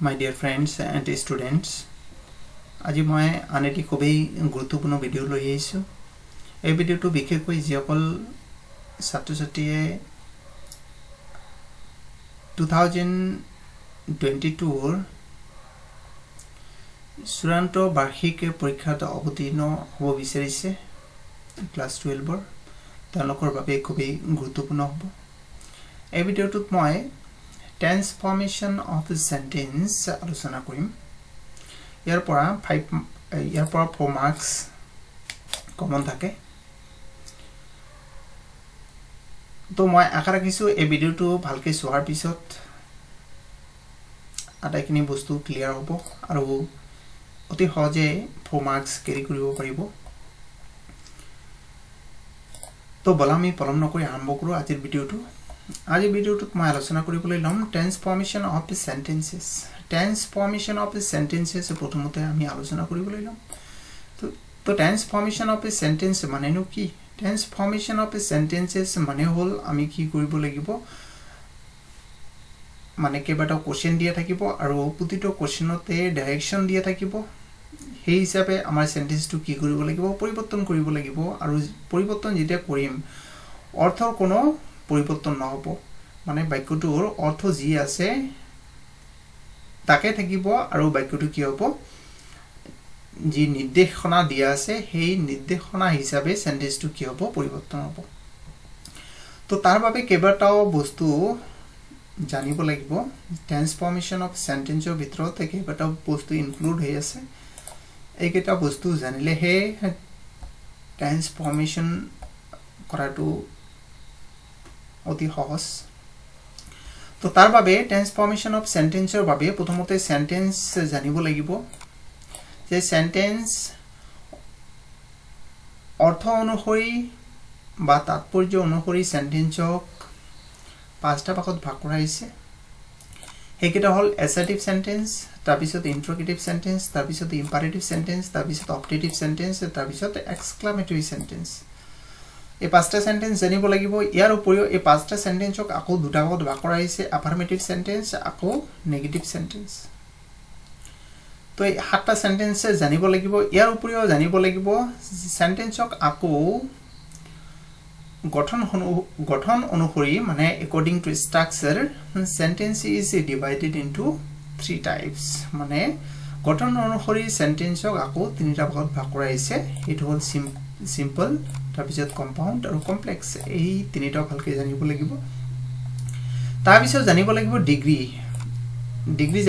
My dear friends and students, আজি মই আন এটি খুবেই গুৰুত্বপূৰ্ণ ভিডিঅ' লৈ আহিছোঁ। এই ভিডিঅ'টো বিশেষকৈ যিসকল ছাত্ৰ-ছাত্ৰীয়ে 2022 চূড়ান্ত বাৰ্ষিক পৰীক্ষাত অৱতীৰ্ণ হ'ব বিচাৰিছে ক্লাছ 12 তেওঁলোকৰ বাবে খুবেই গুৰুত্বপূৰ্ণ হ'ব। এই ভিডিঅ'টোত মই tense formation of a sentence আলোচনা কৰিম। ইয়াৰ পৰা 4 মাৰ্কস কমন থাকে। তো মই আশা ৰাখিছোঁ এই ভিডিঅ'টো ভালকে চোৱাৰ পিছত আটাইখিনি বস্তু ক্লিয়াৰ হ'ব আৰু অতি সহজে 4 মাৰ্কস কেৰি কৰিব পাৰিব। তো বলা আমি পলম নকৰি আৰম্ভ কৰোঁ আজিৰ ভিডিঅ'টো। আজি ভিডিঅ'টোত মই আলোচনা কৰিবলৈ ল'ম tense formation of the sentences. Tense formation of the sentences প্ৰথমতে আমি আলোচনা কৰিবলৈ ল'ম। তো tense formation of the sentence মানেনো কি? Tense formation of the sentences মানে হ'ল আমি কি কৰিব লাগিব, মানে কেইবাটাও কোৱেশ্চন দিয়া থাকিব আৰু প্ৰতিটো কোৱেশ্চনতে ডাইৰেকশন দিয়া থাকিব। সেই হিচাপে আমাৰ সেন্টেন্সটো কি কৰিব লাগিব, পৰিৱৰ্তন কৰিব লাগিব আৰু পৰিৱৰ্তন যেতিয়া কৰিম অৰ্থৰ কোনো পৰিৱৰ্তন নহব, মানে বাক্যটোৰ অৰ্থ যি আছে তাকে থাকিব আৰু বাক্যটো কি হ'ব, যি নিৰ্দেশনা দিয়া আছে সেই নিৰ্দেশনা হিচাপে সেন্টেন্সটো কি হ'ব, পৰিৱৰ্তন হ'ব। তো তাৰ বাবে কেইবাটাও বস্তু জানিব লাগিব। টেন্স ফৰ্মেশন অফ সেন্টেন্সৰ ভিতৰত কেইবাটাও বস্তু ইনক্লুড হৈ আছে। এইকেইটা বস্তু জানিলেহে টেন্স ফৰ্মেশন কৰাটো অতি সহজ। তো তাৰ বাবে টেন্স ফৰ্মেশন অফ সেন্টেন্সৰ বাবে প্ৰথমতে সেন্টেন্স জানিব লাগিব যে সেন্টেন্স অৰ্থ অনুসৰি বা তাৎপৰ্য অনুসৰি সেন্টেন্সক 5টা ভাগত ভাগ কৰা হৈছে। সেইকেইটা হ'ল এছাৰ্টিভ সেন্টেন্স, তাৰপিছত ইন্টাৰগেটিভ সেন্টেন্স, তাৰপিছত ইম্পাৰেটিভ সেন্টেন্স, তাৰপিছত অপটেটিভ সেন্টেন্স, তাৰপিছত এক্সক্লামেটৰী সেন্টেন্স। এই 5টা সেন্টেন্স জানিব লাগিব। ইয়াৰ উপৰিও এই 5টা সেন্টেন্সক আকৌ দুটা ভাগত ভাগ কৰা হৈছে, আফাৰ্মেটিভ সেন্টেন্স আকৌ নেগেটিভ সেন্টেন্স। তো এই 7টা সেন্টেন্স জানিব লাগিব। ইয়াৰ উপৰিও জানিব লাগিব সেন্টেন্সক আকৌ গঠন অনুসৰি, মানে according to structure sentence is divided into 3 types, মানে গঠন অনুসৰি সেন্টেন্সক আকৌ 3টা ভাগত ভাগ কৰা হৈছে। এটো হ'ল সিম্পল, তাৰপিছত কম্পাউণ্ড আৰু কমপ্লেক্স। এই 3টা ভালকে জানিব লাগিব। তাৰপিছত জানিব লাগিব ডিগ্ৰী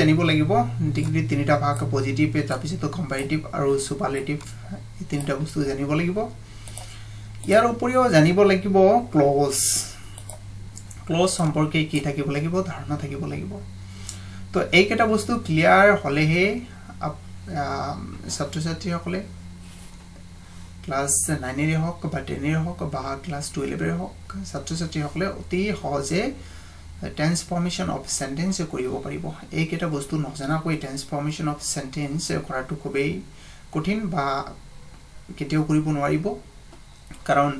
জানিব লাগিব। ডিগ্ৰী 3টা ভাগ, পজিটিভ, তাৰপিছত কম্পাৰেটিভ আৰু সুপাৰলেটিভ। এই 3টা বস্তু জানিব লাগিব। ইয়াৰ উপৰিও জানিব লাগিব ক্লজ সম্পৰ্কে কি থাকিব লাগিব, ধাৰণা থাকিব লাগিব। তো এইকেইটা বস্তু ক্লিয়াৰ হ'লেহে ছাত্ৰ-ছাত্ৰীসকলে ক্লাছ 9 হওক বা 10 হওক বা ক্লাছ 12 হওক ছাত্ৰ-ছাত্ৰীসকলে অতি সহজে টেন্স ফৰ্মেশন অফ সেন্টেন্স কৰিব পাৰিব। এইকেইটা বস্তু নজনাকৈ টেন্স ফৰ্মেশন অফ সেন্টেন্স কৰাটো খুবেই কঠিন বা কেতিয়াও কৰিব নোৱাৰিব, কাৰণ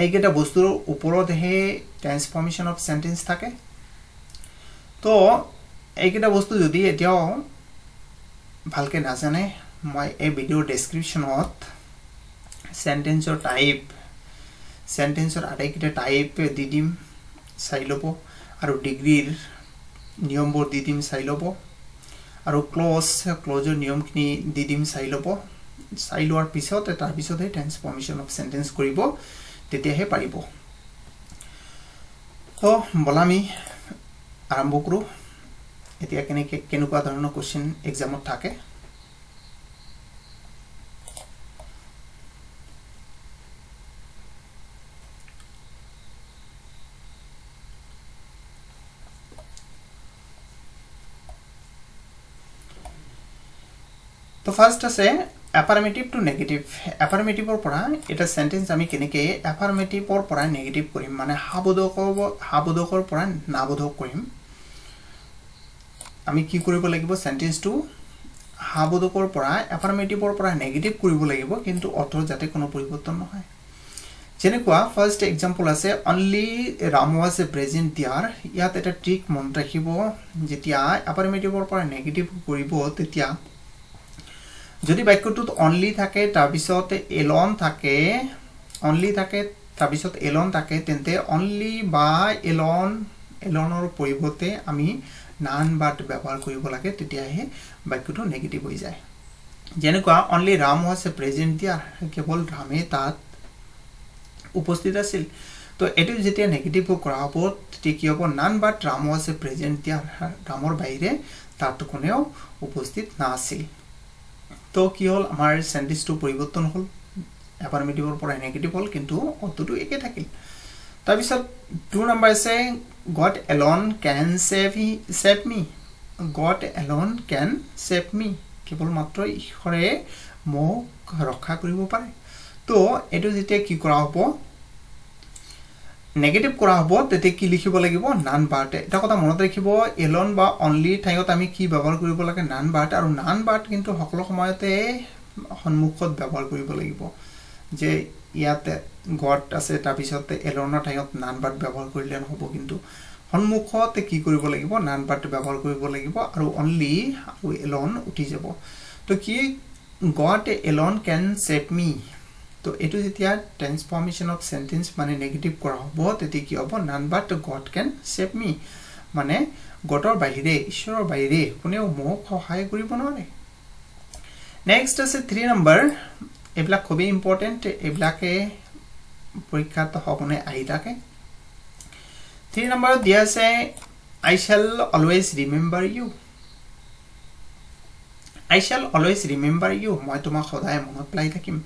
এইকেইটা বস্তুৰ ওপৰতহে টেন্স ফৰ্মেশন অফ সেন্টেন্স থাকে। তো এইকেইটা বস্তু যদি এতিয়াও ভালকে নাজানে, মই এই ভিডিঅ'ৰ ডেসক্ৰিপশ্যনত সেন্টেন্সৰ টাইপ, সেন্টেন্সৰ আটাইকেইটা টাইপ দি দিম, চাই ল'ব, আৰু ডিগ্ৰীৰ নিয়মবোৰ দি দিম, চাই ল'ব, আৰু ক্লজৰ নিয়মখিনি দি দিম, চাই ল'ব। চাই লোৱাৰ পিছত তাৰপিছতহে টেন্স ফৰ্মেশন অফ সেন্টেন্স কৰিব, তেতিয়াহে পাৰিব। তো বলা আমি আৰম্ভ কৰোঁ। এতিয়া কেনেকুৱা ধৰণৰ কোৱেশ্চন এক্সামত থাকে। তো ফাৰ্স্ট আছে এফাৰ্মেটিভ টু নেগেটিভ। এফাৰ্মেটিভৰ পৰা এটা সেন্টেন্স আমি কেনেকৈ এফাৰ্মেটিভৰ পৰা নেগেটিভ কৰিম, মানে হাবোধকৰ পৰা নাবোধক কৰিম। আমি কি কৰিব লাগিব, সেন্টেন্সটো হাবোধকৰ পৰা এফাৰ্মেটিভৰ পৰা নেগেটিভ কৰিব লাগিব, কিন্তু অৰ্থৰ যাতে কোনো পৰিৱৰ্তন নহয়। যেনেকুৱা ফাৰ্স্ট এক্সাম্পল আছে অনলি ৰাম ওয়াজ প্ৰেজেন্ট দিয়াৰ ইয়াত এটা ট্ৰিক মন ৰাখিব যেতিয়া এফাৰ্মেটিভৰ পৰা নেগেটিভ কৰিব তেতিয়া যদি বাক্যটোত অনলি থাকে তাৰ পিছত এলন থাকে তেন্তে অনলি বা এলনৰ পৰিৱৰ্তে আমি নান বাট ব্যৱহাৰ কৰিব লাগে তেতিয়াহে বাক্যটো নেগেটিভ হৈ যায় যেনেকুৱা অনলি ৰাম ওয়াজ প্ৰেজেন্ট দিয়াৰ কেৱল ৰামে তাত উপস্থিত আছিল তো এটো যেতিয়া নেগেটিভ কৰা হ'ব তেতিয়া কি হ'ব none but Ram was present দিয়াৰ ৰামৰ বাহিৰে তাত কোনেও উপস্থিত নাছিল তো কি হল আমাৰ সেন্টেন্সটো পৰিৱৰ্তন হল এফাৰ্মেটিভৰ পৰা নেগেটিভ হল কিন্তু অৰ্থটো একে থাকিল তাৰ পিছত 2 নম্বৰ আছে God alone can save me God alone can save me কেৱল মাত্ৰ ঈশ্বৰে মোক ৰক্ষা কৰিব পাৰে তো এটো যেতিয়া কি কৰা হ'ব নেগেটিভ কৰা হ'ব তেতে কি লিখিব লাগিব নান বাট এটা কথা মনত ৰাখিব এলন বা অনলি ঠাইত আমি কি ব্যৱহাৰ কৰিব লাগে নান বাট আৰু নান বাট কিন্তু সকলো সময়তে সন্মুখত ব্যৱহাৰ কৰিব লাগিব যে ইয়াতে গড আছে তাৰ পিছতে এলনৰ ঠাইত নান বাট ব্যৱহাৰ কৰিলে নহব কিন্তু সন্মুখতে কি কৰিব লাগিব নান বাট ব্যৱহাৰ কৰিব লাগিব আৰু অনলি আৰু এলন উঠি যাব তো কি God alone can save me তো এটো যেতিয়া ট্ৰান্সফৰমেশন অফ সেন্টেন্স মানে নেগেটিভ কৰা হ'ব তেতিয়া কি হ'ব none but God can save me মানে গডৰ বাহিৰে ঈশ্বৰৰ বাহিৰে কোনেও মোক সহায় কৰিব নোৱাৰে নেক্সট আছে 3 নম্বৰ এবলা খুবই ইম্পৰ্টেন্ট এবলাকে পৰীক্ষাত হবনে আহি থাকে 3 নম্বৰ দিয়া আছে I shall always remember you মই তোমাক সদায় মনত পেলাই থাকিম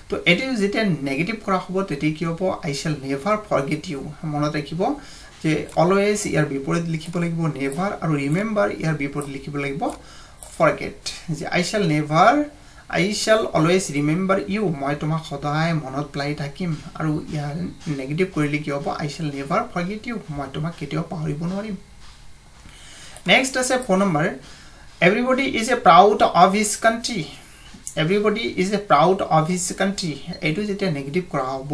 তো এটো যেতিয়া নেগেটিভ কৰা হ'ব তেতিয়া কি হ'ব I shall never forget you মনত ৰাখিব যে always ইয়াৰ বিপৰীত লিখিব লাগিব never আৰু remember ইয়াৰ বিপৰীত লিখিব লাগিব forget যে I shall always remember you মই তোমাক সদায় মনত পেলাই থাকিম আৰু ইয়াৰ নেগেটিভ কৰিলে কি হ'ব I shall never forget you মই তোমাক কেতিয়াও পাহৰিব নোৱাৰিম নেক্সট আছে 4 number everybody is a proud of his country এটো যেতিয়া নেগেটিভ কৰা হ'ব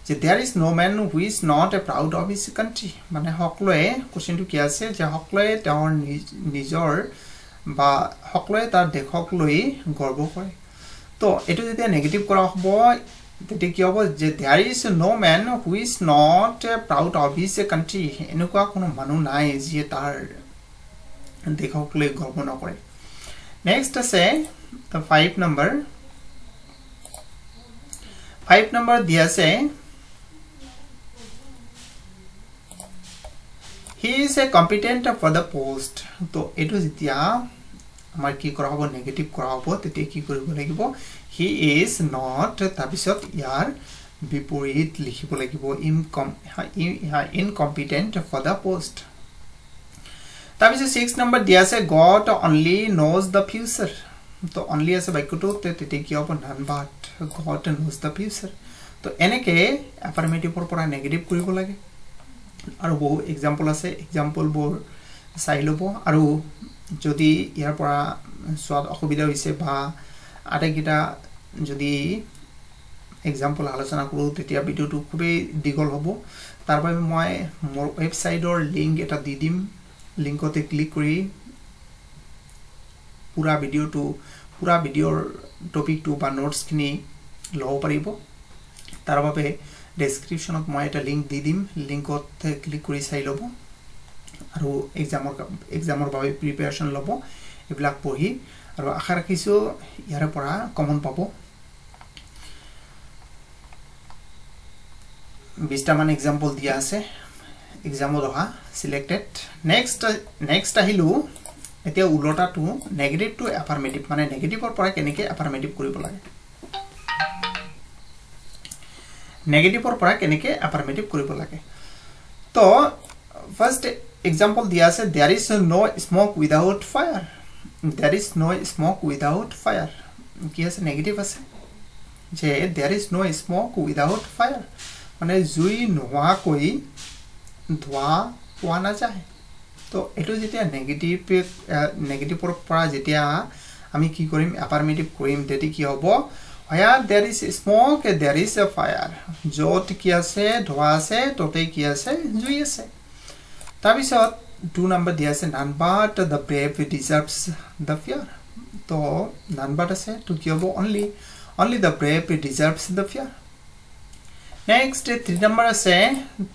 যে there is no man who is not proud of his country মানে সকলোৱে কোশ্চেনটো কি আছে যে সকলোৱে তেওঁৰ নিজৰ বা সকলোৱে তাৰ দেশক লৈ গৰ্ব কৰে তো এটো যেতিয়া নেগেটিভ কৰা হ'ব তেতিয়া কি হ'ব যে there is no man who is not proud of his country এনেকুৱা কোনো মানুহ নাই যিয়ে তাৰ দেশক লৈ গৰ্ব নকৰে নেক্সট আছে 5 নম্বৰ দিয়া আছে he is a competent for the post তো এটো যেতিয়া আমাৰ কি কৰা হ'ব নেগেটিভ কৰা হ'ব তেতিয়া কি কৰিব লাগিব he is not তাৰপিছত ইয়াৰ বিপৰীত লিখিব লাগিব incompetent for the post তাৰপিছত 6 নম্বৰ দিয়া আছে God only knows the future তো only আছে বাক্যটো তেতিয়া কি হ'ব none but God knows the future তো এনেকে এফাৰ্মেটিভৰ পৰা নেগেটিভ কৰিব লাগে আৰু বহু এক্সাম্পল আছে এক্সাম্পলবোৰ চাই লব আৰু যদি ইয়াৰ পৰা সোৱাদ অসুবিধা হৈছে বা আটাইকিটা যদি এক্সাম্পল আলোচনা কৰো তেতিয়া ভিডিওটো খুবই দীঘল হ'ব তাৰ বাবে মই মোৰ ওয়েবসাইটৰ লিংক এটা দি দিম লিংকতে ক্লিক কৰি পুৰা ভিডিওৰ টপিকটো বা নোটস খিনি লব পাৰিব তাৰ বাবে ডেসক্ৰিপচনত মই এটা লিংক দি দিম লিংকত ক্লিক কৰি চাই লব আৰু এক্সামৰ বাবে প্ৰিপাৰেচন লব এবিলাক পঢ়ি আৰু আশা ৰাখিছো ইয়াৰ পৰা কমন পাব 20টা মান এক্সাম্পল দিয়া আছে এক্সামত অহা সিলেক্টেড নেক্সট আহিলো এতিয়া উলটাটো নেগেটিভ টু এফাৰ্মেটিভ মানে নেগেটিভৰ পৰা কেনেকৈ এফাৰ্মেটিভ কৰিব লাগে নেগেটিভৰ পৰা কেনেকৈ এফাৰ্মেটিভ কৰিব লাগে তো ফাৰ্স্ট এক্সাম্পল দিয়া আছে there is no smoke without fire কি আছে নেগেটিভ আছে যে there is no smoke without fire মানে জুই নোহোৱাকৈ ধোঁৱা পোৱা নাযায় তো এটো যেতিয়া নেগেটিভৰ পৰা যেতিয়া আমি কি কৰিম এফাৰ্মেটিভ কৰিম তেতিয়া কি হ'ব where there is smoke there is a fire jot ki ase dhua ase tote ki ase jui ase tabisot 2 number dia ase none but the brave deserves the fear to none but ase to ki hobo only the brave deserves the fear next 3 number ase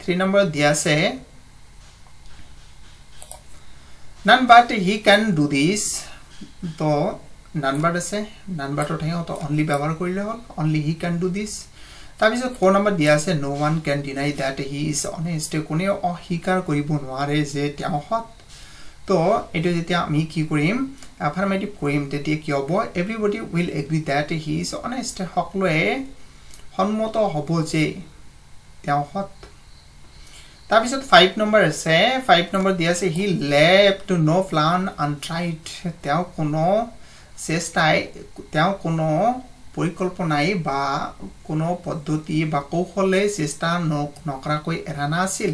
3 number dia ase none but he can do this to none but ase none but thai to only ব্যবহার কৰিলে হল only he can do this তাবিছত 4 number দিয়া আছে no one can deny that he is honest কোনে অস্বীকাৰ কৰিব নোৱাৰে যে তেওঁ সৎ তো এটো যেতিয়া আমি কি কৰিম affirmative কৰিম তেতিয়া কি হ'ব everybody will agree that he is honest সকলোৱে সন্মত হ'ব যে তেওঁ সৎ তাবিছত 5 number আছে 5 number দিয়া আছে he left no plan untried তেওঁ কোনো চেষ্টাই তেওঁ কোনো পৰিকল্পনাই বা কোনো পদ্ধতি বা কৌশলে চেষ্টা নকৰাকৈ এৰা নাছিল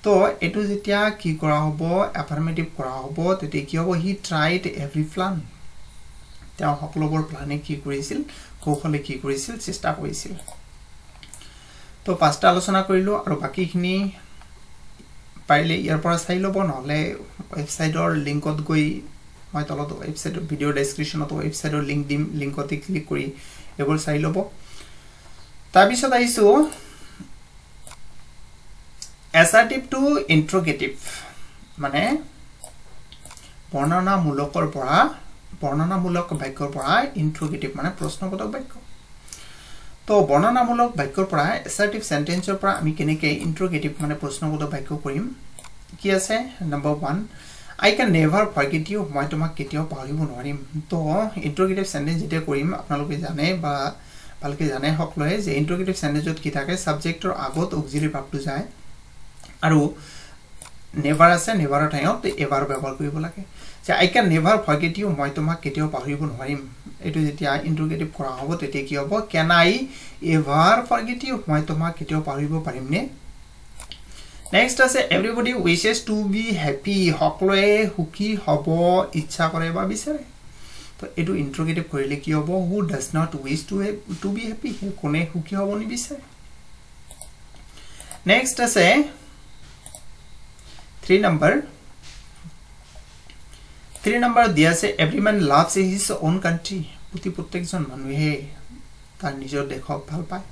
তো এটো যেতিয়া কি কৰা হ'ব affirmative কৰা হ'ব তেতিয়া কি হ'ব he tried every plan তেওঁ সকলোবোৰ প্লানে কি কৰিছিল কৌশলে কি কৰিছিল চেষ্টা কৰিছিল তো পাঁচটা আলোচনা কৰিলো আৰু বাকিখিনি পাৰিলে ইয়াৰ পৰা চাই লব নহলে ওয়েবসাইটৰ লিংকত গৈ মই তলত ওয়েবসাইট ভিডিও ডেসক্ৰিপচনত ওয়েবসাইটৰ লিংক দিম লিংকতে ক্লিক কৰি এবোৰ চাই লব তাৰপিছত আইছো assertive to interrogative মানে বৰ্ণনামূলক বাক্যৰ পৰা interrogative মানে প্ৰশ্নবোধক বাক্য তো বৰ্ণনামূলক বাক্যৰ পৰা assertive sentenceৰ পৰা আমি কেনেকৈ interrogative মানে প্ৰশ্নবোধক বাক্য কৰিম কি আছে number 1 I can never forget you মই তোমাক কেতিয়াও পাহৰিব নোৱাৰিম তো interrogative sentence যেটা কৰিম আপোনালোকে জানে বা ভালকে জানে সকলোৱে যে interrogative sentenceত কি থাকে সাবজেক্টৰ আগত auxiliary verb যায় আৰু never আছে never ঠাইত ever ব্যৱহাৰ কৰিব লাগে যে I can never forget you মই তোমাক কেতিয়াও পাহৰিব নোৱাৰিম এটো যেতিয়া interrogative কৰা হ'ব তেতিয়া কি হ'ব can I ever forget you মই তোমাক কেতিয়াও পাহৰিব পাৰিম নে Next আছে everybody wishes to be happy সকলোৱে সুখী হ'ব ইচ্ছা কৰে বা বিচাৰে তো এটো interrogative কৰিলে কি হ'ব who does not wish to be happy কোনে সুখী হ'ব নিবিচাৰে Next আছে 3 number দিয়া আছে every man loves his own country প্ৰত্যেকজন মানুহে তাৰ নিজৰ দেশক ভাল পায়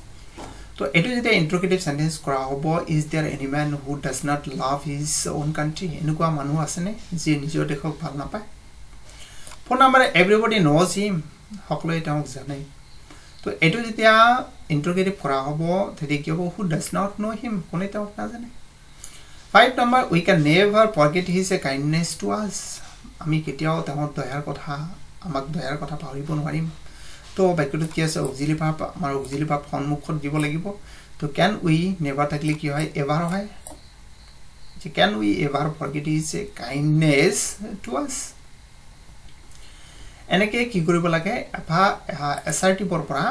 তো এটো যেটা interrogative sentence কৰা হ'ব is there any man who does not love his own country এনেকুৱা মানুহ আছে নে যে নিজৰ দেশক ভাল নাপায় 4 number everybody knows him সকলোৱে তেওঁক জানে তো এটো যেতিয়া interrogative কৰা হ'ব তেতিয়া কি হ'ব who does not know him কোনে তেওঁক নাজানে 5 number we can never forget his kindness to us আমি কেতিয়াও তেওঁৰ দয়াৰ কথা পাহৰিব নোৱাৰিম তো বাক্যটো কি আছে auxiliary verb আমাৰ auxiliary verb সন্মুখত দিব লাগিব তো can we never থাকিলে কি হয় ever হয় যে can we ever forget his kindness to us এনেকে কি কৰিব লাগে assertive ৰ পৰা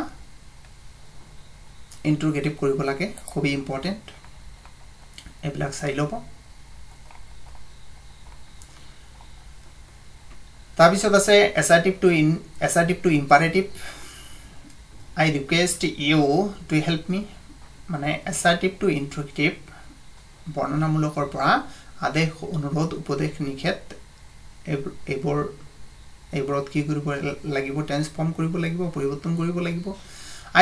interrogative কৰিব লাগে খুব ইম্পৰ্টেন্ট এবিলাক চাই লব তাৰপিছত আছে assertive to imperative I request you to help me মানে assertive to interrogative বৰ্ণনামূলকৰ পৰা আদেশ অনুৰোধ উপদেশ নিষেধ এইবোৰত কি কৰিব লাগিব ট্ৰান্সফৰ্ম কৰিব লাগিব পৰিৱৰ্তন কৰিব লাগিব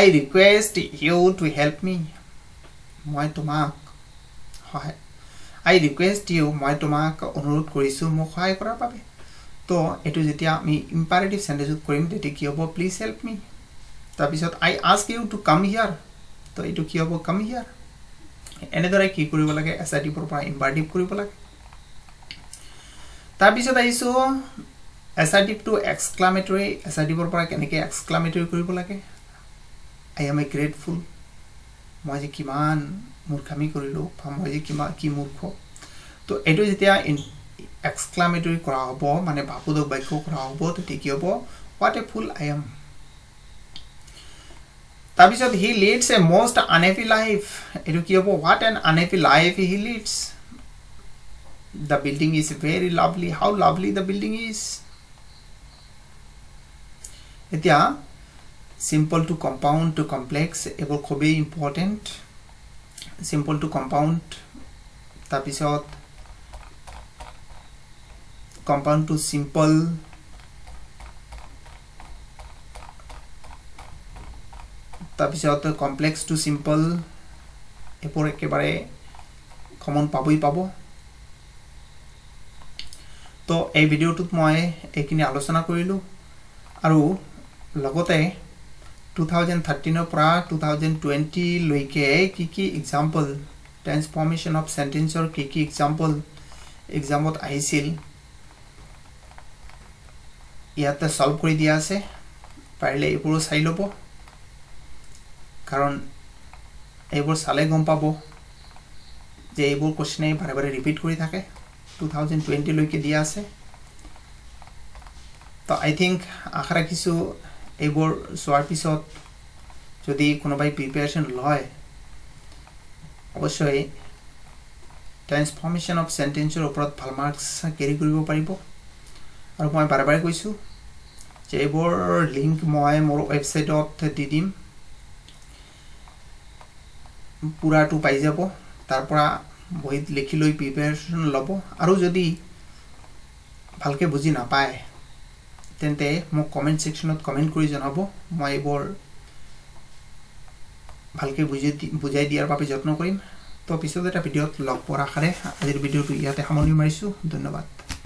I request you to help me মই তোমাক I request you মই তোমাক অনুৰোধ কৰিছো মোক সহায় কৰাৰ বাবে তো এটো যেতিয়া আমি imperative sentence কৰিম তেতিয়া কি হ'ব please help me তাৰপিছত I ask you to come here তো এটো কি হ'ব come here এনেদৰে কি কৰিব লাগে assertive ৰ পৰা imperative কৰিব লাগে তাৰপিছত আইছো assertive to exclamatory assertive ৰ পৰা কেনেকৈ exclamatory কৰিব লাগে I am grateful মই যে কিমান মূৰ্খামি কৰিলো মই যে কি মূৰ্খ তো এটো যেতিয়া exclamatory কৰা হ'ব মানে ভাবোধক বাক্য কৰা হ'ব তেতিয়া কি হ'ব what a fool I am তাৰপিছত he leads a most unhappy life এটো কি হ'ব what an unhappy life he leads the building is very lovely how lovely the building is এতিয়া simple to compound to complex এবোৰ খুবেই important simple to compound তাৰপিছত compound to simple তাৰপিছত complex to simple এবোৰ একেবাৰে common পাবই পাব তো এই ভিডিওটোত মই এইখিনি আলোচনা কৰিলো আৰু লগতে 2013 ৰ পৰা 2020 লৈকে কি এক্সাম্পল ট্ৰান্সফৰ্মেশন অফ সেন্টেন্সৰ কি এক্সাম্পল এক্সামত আহিছিল ইয়াতে সলভ কৰি দিয়া আছে পাৰিলে এইবোৰ চাই লব কাৰণ এইবোৰ চালে গম পাব যে এইবোৰ কোৱেশ্চনে বাৰে বাৰে ৰিপিট কৰি থাকে 2020 লৈকে দিয়া আছে তো আই থিংক আশা ৰাখিছো এইবোৰ সোৱাৰ পিছত যদি কোনোবাই প্ৰিপাৰেচন লয় অৱশ্যই ট্ৰান্সফৰ্মেশন অফ সেন্টেন্সৰ ওপৰত ভাল মাৰ্কস কেৰি কৰিব পাৰিব আৰু মই বাৰে বাৰে কৈছো যে এইবোৰ লিংক মই মোৰ ৱেবসাইটত দি দিম পুৰাটো পাই যাব তাৰ পৰা বহিত লিখি লৈ প্ৰিপাৰেচন লব আৰু যদি ভালকে বুজি নাপায় তেন্তে মোক কমেন্ট সেকশনত কমেন্ট কৰি জনাব মই এইবোৰ ভালকে বুজাই দিয়াৰ বাবে যত্ন কৰিম তো পিছত এটা ভিডিওত লগ পোৱাৰ আশাৰে আজিৰ ভিডিওটো ইয়াতে সামৰণি মাৰিছো ধন্যবাদ